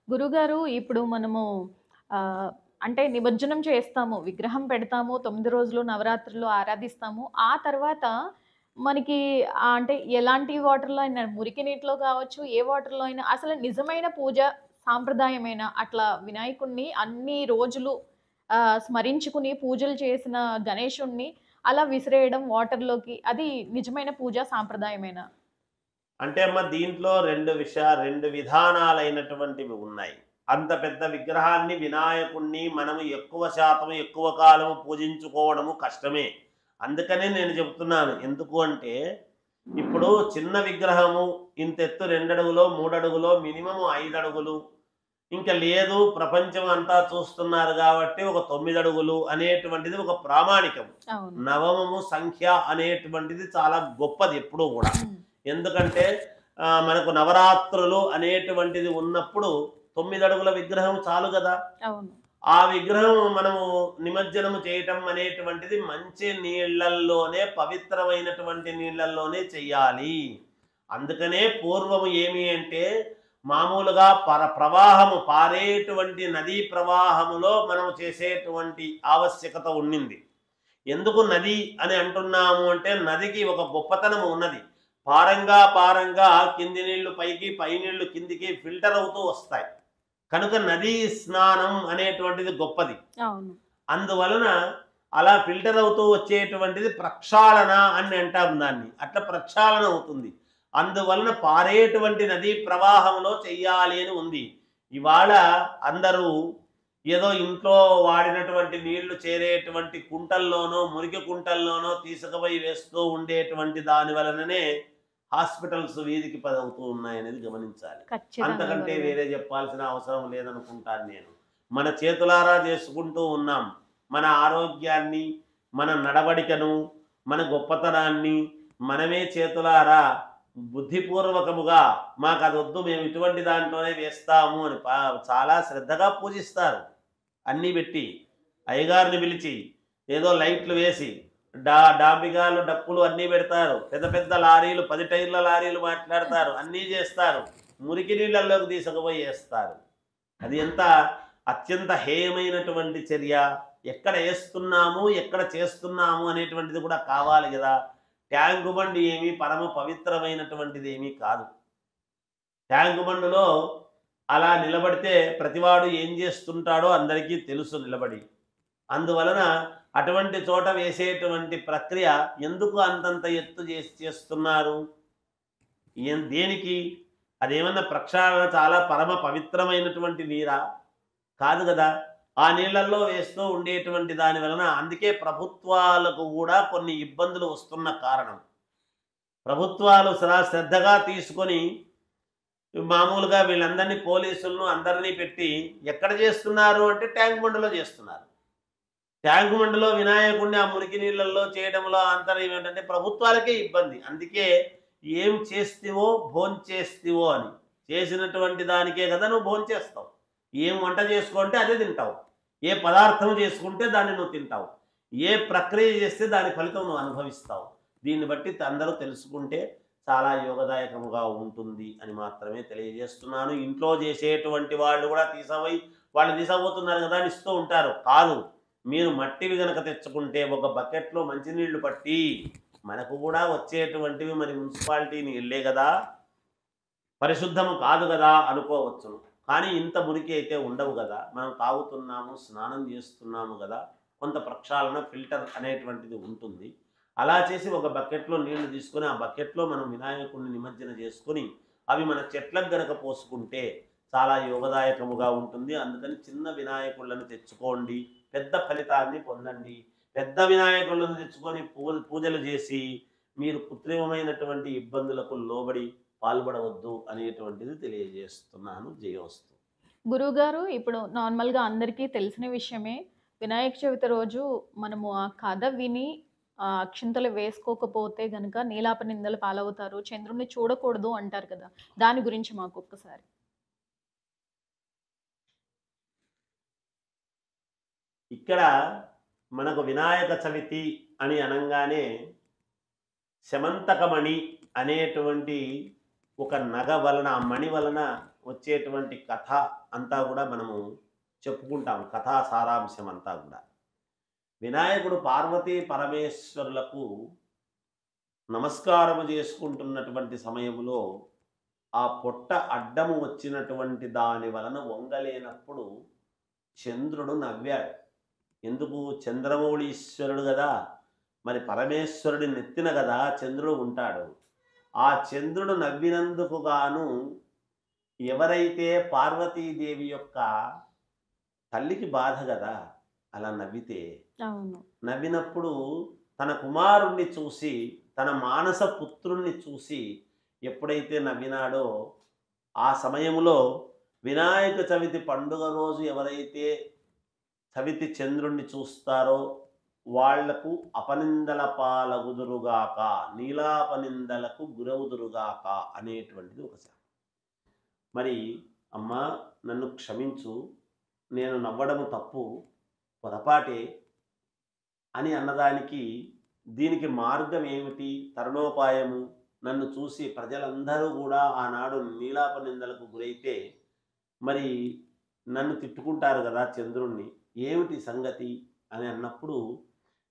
గురుగారు ఇప్పుడు మనము ఆహ్, అంటే నిమజ్జనం చేస్తాము. విగ్రహం పెడతాము. 9 రోజులు నవరాత్రులు ఆరాధిస్తాము. ఆ తర్వాత మనకి అంటే ఎలాంటి వాటర్‌లో అయినా మురికి నీటిలో కావచ్చు, ఏ వాటర్‌లో అయినా అసలు నిజమైన పూజ సాంప్రదాయమైన అట్లా వినాయకుడిని అన్ని రోజులు స్మరించుకుని పూజలు చేసిన గణేశుడిని అలా విసిరేయడం వాటర్‌లోకి అది నిజమైన పూజా సాంప్రదాయమేనా? అంటే అమ్మ దీంట్లో 2 విధానాలైనటువంటివి ఉన్నాయి. అంత పెద్ద విగ్రహాన్ని వినాయకుడిని మనము ఎక్కువ శాతం, ఎక్కువ కాలం పూజించుకోవడము కష్టమే. అందుకనే నేను చెప్తున్నాను. ఎందుకు అంటే, ఇప్పుడు చిన్న విగ్రహము ఇంతెత్తు 2 అడుగులో, 3 అడుగులో మినిమమ్ 5 అడుగులు. ఇంక లేదు ప్రపంచం అంతా చూస్తున్నారు గాబట్టి ఒక 9 అడుగులు అనేటువంటిది ఒక ప్రామాణికం. అవును. నవమము సంఖ్య అనేటువంటిది చాలా గొప్పది ఎప్పుడూ గూడా. హ్మ్. ఎందుకంటే మనకు నవరాత్రులు అనేటువంటిది ఉన్నప్పుడు 9 అడుగుల విగ్రహం చాలు గదా! అవును. ఆ విగ్రహం మనము నిమజ్జనము చేయటం అనేటువంటిది మంచి నీళ్ళల్లోనే, పవిత్రమైనటువంటి నీళ్ళల్లోనే చెయ్యాలి. అందుకనే పూర్వము ఏమి అంటే, మామూలుగా ప్రవాహము పారేటువంటి నదీ ప్రవాహములో మనం చేసేటువంటి ఆవశ్యకత ఉండింది. ఎందుకు నది అని అంటున్నాము అంటే, నదికి ఒక గొప్పతనం ఉన్నది. పారంగా పారంగా కింది నీళ్లు పైకి, పై నీళ్లు కిందికి ఫిల్టర్ అవుతూ వస్తాయి. కనుక నదీ స్నానం అనేటువంటిది గొప్పది. అవును. అందువలన అలా ఫిల్టర్ అవుతూ వచ్చేటువంటిది ప్రక్షాళన అని అంటాం దాన్ని. అట్లా ప్రక్షాళన అవుతుంది. అందువలన పారేటువంటి నదీ ప్రవాహంలో చెయ్యాలి అని ఉంది. ఇవాళ అందరూ ఏదో ఇంట్లో వాడినటువంటి నీళ్లు చేరేటువంటి కుంటల్లోనో, మురికి కుంటల్లోనో తీసుకుపోయి వేస్తూ ఉండేటువంటి దాని వలననే హాస్పిటల్స్ వీధికి పదవుతూ ఉన్నాయనేది గమనించాలి. ఖచ్చితంగా అంతకంటే గురుగారు. వేరే చెప్పాల్సిన అవసరం లేదనుకుంటాను నేను. మన చేతులారా చేసుకుంటూ ఉన్నాం. మన ఆరోగ్యాన్ని, మన నడవడికను, మన గొప్పతనాన్ని మనమే చేతులారా బుద్ధిపూర్వకముగా మాకదొద్దు మేము ఇటువంటి దాంట్లోనే వేస్తాము అని చాలా శ్రద్ధగా పూజిస్తారు. అన్నీ పెట్టి, అయ్యగారిని పిలిచి, ఏదో లైట్లు వేసి, డాంబిగాలు, డప్పులు అన్నీ పెడతారు. పెద్ద పెద్ద లారీలు 10 టైర్ల లారీలు మాట్లాడతారు. అన్నీ చేస్తారు. మురికి నీళ్ళల్లోకి తీసుకుపోయి ఏస్తారు. అది ఎంత అత్యంత హేయమైనటువంటి చర్య. ఎక్కడ ఏస్తున్నాము, ఎక్కడ చేస్తున్నాము అనేటువంటిది కూడా కావాలి గదా! ట్యాంకు బండి ఏమి పరమ పవిత్రమైనటువంటిది ఏమీ కాదు. ట్యాంకు బండులో అలా నిలబడితే ప్రతివాడు ఏం చేస్తుంటాడో అందరికీ తెలుసు నిలబడి. అందువలన అటువంటి చోట వేసేటువంటి ప్రక్రియ ఎందుకు అంతంత ఎత్తు చేస్తున్నారు? దేనికి? అదేమన్నా ప్రక్షాళన చాలా పరమ పవిత్రమైనటువంటి నీరా? కాదు గదా! ఆ నీళ్ళల్లో వేస్తూ ఉండేటువంటి దాని వలన అందుకే ప్రభుత్వాలకు గూడా కొన్ని ఇబ్బందులు వస్తున్న కారణం. ప్రభుత్వాలు శ్రద్ధగా తీసుకొని మామూలుగా వీళ్ళందరినీ పోలీసులను అందరినీ పెట్టి ఎక్కడ చేస్తున్నారు అంటే ట్యాంక్ బండ్‌లో చేస్తున్నారు. ట్యాంక్ బండ్‌లో వినాయకుడిని ఆ మురికి నీళ్ళల్లో చేయడంలో ఆంతర్యం ఏంటంటే ప్రభుత్వాలకే ఇబ్బంది. అందుకే ఏం చేస్తివో భోంచేస్తివో అని. చేసినటువంటి దానికే కదా నువ్వు భోంచేస్తావు. ఏం వంట చేసుకుంటే అదే తింటావు. ఏ పదార్థం చేసుకుంటే దాన్ని నువ్వు తింటావు. ఏ ప్రక్రియ చేస్తే దాని ఫలితం నువ్వు అనుభవిస్తావు. దీన్ని బట్టి అందరూ తెలుసుకుంటే చాలా యోగదాయకముగా ఉంటుంది అని మాత్రమే తెలియజేస్తున్నాను. ఇంట్లో చేసేటువంటి వాళ్ళు కూడా వాళ్ళు తీసుకుపోతున్నారు కదా అని ఇస్తూ ఉంటారు. కాదు. మీరు మట్టివి గనక తెచ్చుకుంటే ఒక బకెట్‌లో మంచినీళ్లు పట్టి మనకు కూడా వచ్చేటువంటివి మరి మున్సిపాలిటీ నీళ్ళే గదా! పరిశుద్ధము కాదు గదా! అనుకోవచ్చును. కానీ ఇంత మురికి అయితే ఉండవు గదా! మనం తాగుతున్నాము, స్నానం చేస్తున్నాము గదా! కొంత ప్రక్షాళన ఫిల్టర్ అనేటువంటిది ఉంటుంది. అలా చేసి ఒక బకెట్‌లో నీళ్లు తీసుకొని, ఆ బకెట్‌లో మనం వినాయకుడిని నిమజ్జన చేసుకొని, అవి మన చెట్లకు గనక పోసుకుంటే చాలా యోగదాయకముగా ఉంటుంది. అందుకని చిన్న వినాయకుళ్ళను తెచ్చుకోండి. పెద్ద ఫలితాన్ని పొందండి. పెద్ద వినాయకుళ్ళను తెచ్చుకొని పూజలు చేసి, మీరు కృత్రిమమైనటువంటి ఇబ్బందులకు లోబడి పాల్పడవద్దు అనేటువంటిది తెలియజేస్తున్నాను. జయోస్తు. గురువుగారు ఇప్పుడు నార్మల్‌గా అందరికీ తెలిసిన విషయమే. వినాయక చవితి రోజు మనము ఆ కథ విని అక్షింతలు వేసుకోకపోతే గనక నీలాపనిందల పాలవుతారు. చంద్రుడిని చూడకూడదు అంటారు కదా! దాని గురించి మాకొక్కసారి. ఇక్కడ మనకు వినాయక చవితి అని అనంగానే శమంతకమణి అనేటువంటి ఒక నగ వలన, ఆ మణి వలన వచ్చేటువంటి కథ అంతా కూడా మనము చెప్పుకుంటాం. కథా సారాంశం అంతా కూడా వినాయకుడు పార్వతీ పరమేశ్వరులకు నమస్కారము చేసుకుంటున్నటువంటి సమయంలో ఆ పొట్ట అడ్డము వచ్చినటువంటి దాని వలన వంగలేనప్పుడు చంద్రుడు నవ్వాడు. ఎందుకు? చంద్రమౌళీశ్వరుడు కదా, మరి పరమేశ్వరుడి నెత్తిన కదా చంద్రుడు ఉంటాడు. ఆ చంద్రుడు నవ్వినందుకు గాను ఎవరైతే పార్వతీదేవి యొక్క తల్లికి బాధ కదా అలా నవ్వితే, అవును. నవ్వినప్పుడు తన కుమారుణ్ణి చూసి, తన మానస పుత్రుణ్ణి చూసి ఎప్పుడైతే నవ్వినాడో ఆ సమయంలో వినాయక చవితి పండుగ రోజు ఎవరైతే చవితి చంద్రుణ్ణి చూస్తారో వాళ్లకు అపనిందల పాలగుదురుగాక, నీలాపనిందలకు గురవుదురుగాక అనేటువంటిది ఒక శాపం. మరి అమ్మా నన్ను క్షమించు, నేను నవ్వడము తప్పు, పొరపాటే అని అన్నదానికి దీనికి మార్గం ఏమిటి, తరుణోపాయము? నన్ను చూసి ప్రజలందరూ కూడా ఆనాడు నీలాపనిందలకు గురైతే మరి నన్ను తిట్టుకుంటారు కదా చంద్రుణ్ణి, ఏమిటి సంగతి అని అన్నప్పుడు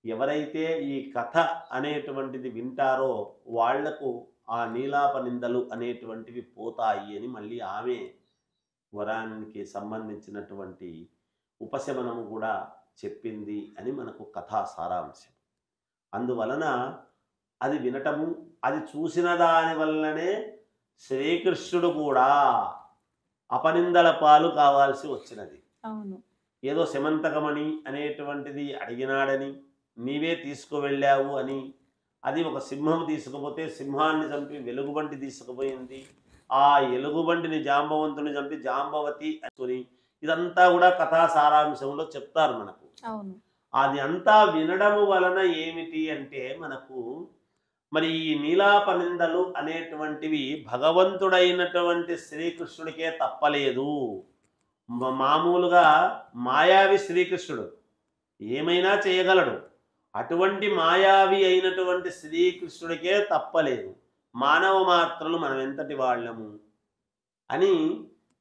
ఎవరైతే ఈ కథ అనేటువంటిది వింటారో వాళ్లకు ఆ నీలాపనిందలు అనేటువంటివి పోతాయి అని మళ్ళీ ఆమె వరానికి సంబంధించినటువంటి ఉపశమనము కూడా చెప్పింది అని మనకు కథా సారాంశం. అందువలన అది వినటము, అది చూసిన దాని వల్లనే శ్రీకృష్ణుడు కూడా అపనిందల పాలు కావాల్సి వచ్చినది. అవును. ఏదో శమంతకమణి అనేటువంటిది అడిగినాడని, నీవే తీసుకువెళ్ళావు అని, అది ఒక సింహం తీసుకుపోతే సింహాన్ని చంపి వెలుగుబంటి తీసుకుపోయింది, ఆ ఎలుగుబంటిని జాంబవంతుని చంపి జాంబవతి అని, ఇదంతా కూడా కథా సారాంశంలో చెప్తారు మనకు. అవును. అది అంతా వినడము వలన ఏమిటి అంటే మనకు మరి ఈ నీలాపనిందలు అనేటువంటివి భగవంతుడైనటువంటి శ్రీకృష్ణుడికే తప్పలేదు. మామూలుగా మాయావి శ్రీకృష్ణుడు ఏమైనా చేయగలడు, అటువంటి మాయావి అయినటువంటి శ్రీకృష్ణుడికే తప్పలేదు. మానవ మాత్రలు మనం ఎంతటి వాళ్ళము అని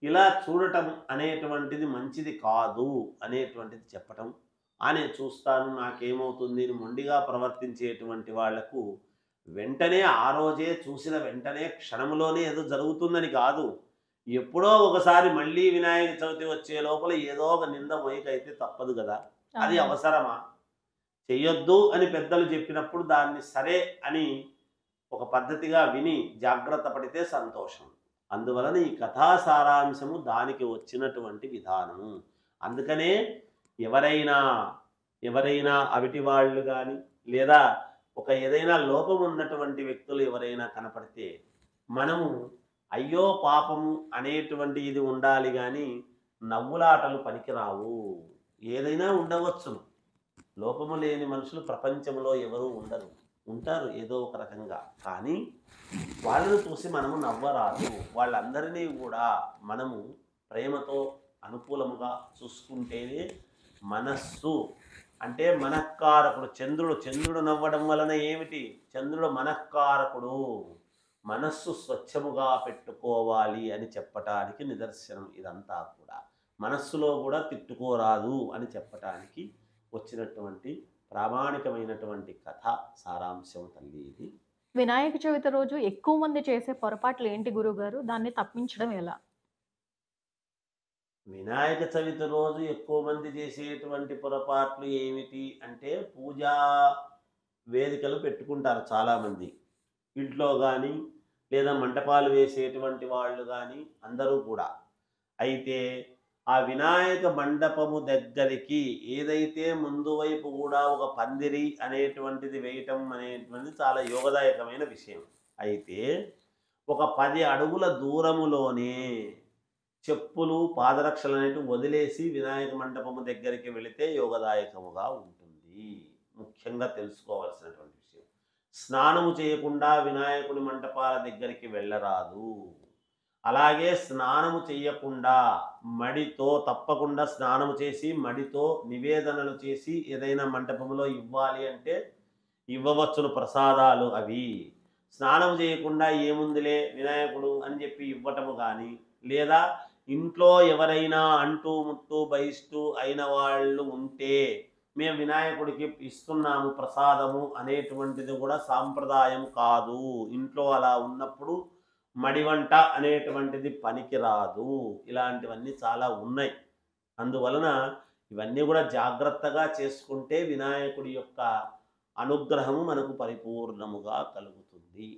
ఇలా చూడటం అనేటువంటిది మంచిది కాదు అనేటువంటిది చెప్పటం. అని చూస్తాను నాకేమవుతుంది అని మొండిగా ప్రవర్తించేటువంటి వాళ్లకు వెంటనే ఆ రోజే చూసిన వెంటనే క్షణంలోనే ఏదో జరుగుతుందని కాదు, ఎప్పుడో ఒకసారి మళ్ళీ వినాయక చవితి వచ్చే లోపల ఏదో ఒక నింద మొయ్యకైతే తప్పదు కదా. అది అవసరమా? చెయ్యొద్దు అని పెద్దలు చెప్పినప్పుడు దాన్ని సరే అని ఒక పద్ధతిగా విని జాగ్రత్త పడితే సంతోషం. అందువలన ఈ కథా సారాంశము దానికి వచ్చినటువంటి విధానము. అందుకనే ఎవరైనా అవిటి వాళ్ళు కానీ లేదా ఒక ఏదైనా లోపం ఉన్నటువంటి వ్యక్తులు ఎవరైనా కనపడితే మనము అయ్యో పాపము అనేటువంటి ఇది ఉండాలి కానీ నవ్వులాటలు పనికిరావు. ఏదైనా ఉండవచ్చును, లోపము లేని మనుషులు ప్రపంచంలో ఎవరు ఉండరు, ఉంటారు ఏదో ఒక రకంగా, కానీ వాళ్ళను చూసి మనము నవ్వరాదు. వాళ్ళందరినీ కూడా మనము ప్రేమతో అనుకూలముగా చూసుకుంటేనే మనస్సు అంటే మనఃకారకుడు చంద్రుడు నవ్వడం వలన ఏమిటి? చంద్రుడు మనఃకారకుడు, మనస్సు స్వచ్ఛముగా పెట్టుకోవాలి అని చెప్పటానికి నిదర్శనం ఇదంతా కూడా. మనస్సులో కూడా తిట్టుకోరాదు అని చెప్పటానికి వచ్చినటువంటి ప్రామాణికమైనటువంటి కథ సారాంశం తల్లి ఇది. వినాయక చవితి రోజు ఎక్కువ మంది చేసే పొరపాట్లు ఏంటి గురుగారు? దాన్ని తప్పించడం ఎలా? వినాయక చవితి రోజు ఎక్కువ మంది చేసేటువంటి పొరపాట్లు ఏమిటి అంటే పూజా వేదికలు పెట్టుకుంటారు చాలామంది ఇంట్లో కానీ లేదా మంటపాలు వేసేటువంటి వాళ్ళు కానీ అందరూ కూడా. అయితే ఆ వినాయక మండపము దగ్గరికి ఏదైతే ముందు వైపు కూడా ఒక పందిరి అనేటువంటిది వేయటం అనేటువంటిది చాలా యోగదాయకమైన విషయం. అయితే ఒక 10 అడుగుల దూరములోనే చెప్పులు పాదరక్షలు అనేటివి వదిలేసి వినాయక మండపము దగ్గరికి వెళితే యోగదాయకముగా ఉంటుంది. ముఖ్యంగా తెలుసుకోవాల్సినటువంటి విషయం. స్నానము చేయకుండా వినాయకుడి మంటపాల దగ్గరికి వెళ్ళరాదు. అలాగే స్నానము చేయకుండా మడితో తప్పకుండా స్నానము చేసి మడితో నివేదనలు చేసి ఏదైనా మంటపంలో ఇవ్వాలి అంటే ఇవ్వవచ్చును ప్రసాదాలు అవి. స్నానం చేయకుండా ఏముందిలే వినాయకుడు అని చెప్పి ఇవ్వటము కానీ లేదా ఇంట్లో ఎవరైనా అంటూ ముట్టు బహిష్టు అయిన వాళ్ళు ఉంటే మేము వినాయకుడికి ఇస్తున్నాము ప్రసాదము అనేటువంటిది కూడా సాంప్రదాయం కాదు. ఇంట్లో అలా ఉన్నప్పుడు మడివంట అనేటువంటిది పనికిరాదు. ఇలాంటివన్నీ చాలా ఉన్నాయి. అందువలన ఇవన్నీ కూడా జాగ్రత్తగా చేసుకుంటే వినాయకుడి యొక్క అనుగ్రహము మనకు పరిపూర్ణముగా కలుగుతుంది.